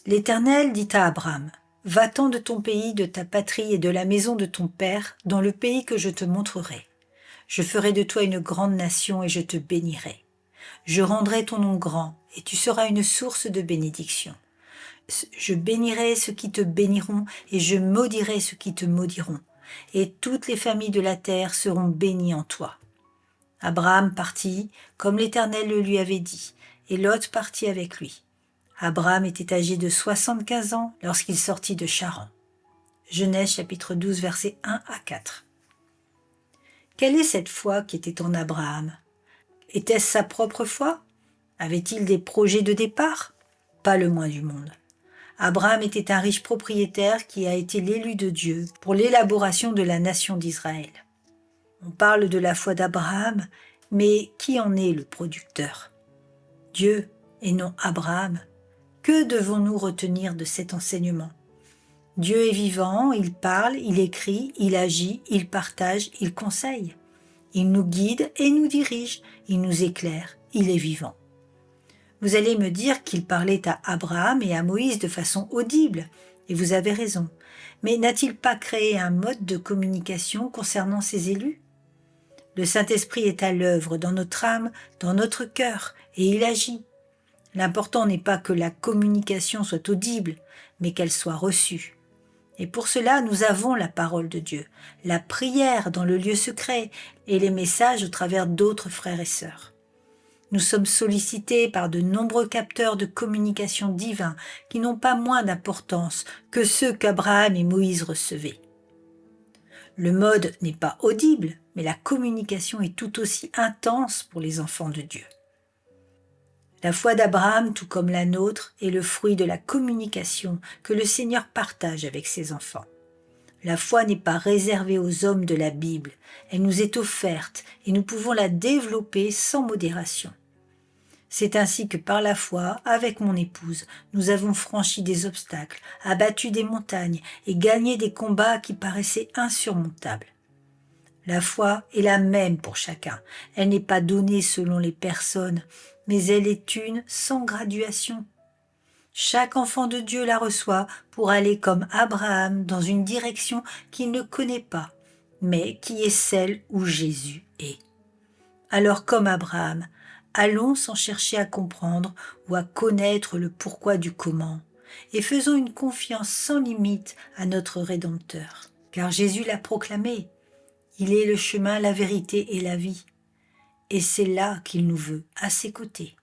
L'Éternel dit à Abraham, « Va-t'en de ton pays, de ta patrie et de la maison de ton père, dans le pays que je te montrerai. Je ferai de toi une grande nation et je te bénirai. Je rendrai ton nom grand et tu seras une source de bénédiction. Je bénirai ceux qui te béniront et je maudirai ceux qui te maudiront. Et toutes les familles de la terre seront bénies en toi. » Abraham partit, comme l'Éternel le lui avait dit, et Lot partit avec lui. Abraham était âgé de 75 ans lorsqu'il sortit de Charan. Genèse chapitre 12, versets 1 à 4. Quelle est cette foi qui était en Abraham? Était-ce sa propre foi? Avait-il des projets de départ? Pas le moins du monde. Abraham était un riche propriétaire qui a été l'élu de Dieu pour l'élaboration de la nation d'Israël. On parle de la foi d'Abraham, mais qui en est le producteur? Dieu et non Abraham. Que devons-nous retenir de cet enseignement? Dieu est vivant, il parle, il écrit, il agit, il partage, il conseille. Il nous guide et nous dirige, il nous éclaire, il est vivant. Vous allez me dire qu'il parlait à Abraham et à Moïse de façon audible, et vous avez raison. Mais n'a-t-il pas créé un mode de communication concernant ses élus? Le Saint-Esprit est à l'œuvre dans notre âme, dans notre cœur, et il agit. L'important n'est pas que la communication soit audible, mais qu'elle soit reçue. Et pour cela, nous avons la parole de Dieu, la prière dans le lieu secret et les messages au travers d'autres frères et sœurs. Nous sommes sollicités par de nombreux capteurs de communication divins qui n'ont pas moins d'importance que ceux qu'Abraham et Moïse recevaient. Le mode n'est pas audible, mais la communication est tout aussi intense pour les enfants de Dieu. La foi d'Abraham, tout comme la nôtre, est le fruit de la communication que le Seigneur partage avec ses enfants. La foi n'est pas réservée aux hommes de la Bible, elle nous est offerte et nous pouvons la développer sans modération. C'est ainsi que par la foi, avec mon épouse, nous avons franchi des obstacles, abattu des montagnes et gagné des combats qui paraissaient insurmontables. La foi est la même pour chacun, elle n'est pas donnée selon les personnes, mais elle est une sans graduation. Chaque enfant de Dieu la reçoit pour aller comme Abraham dans une direction qu'il ne connaît pas, mais qui est celle où Jésus est. Alors comme Abraham, allons sans chercher à comprendre ou à connaître le pourquoi du comment, et faisons une confiance sans limite à notre Rédempteur, car Jésus l'a proclamé. Il est le chemin, la vérité et la vie. Et c'est là qu'il nous veut, à ses côtés.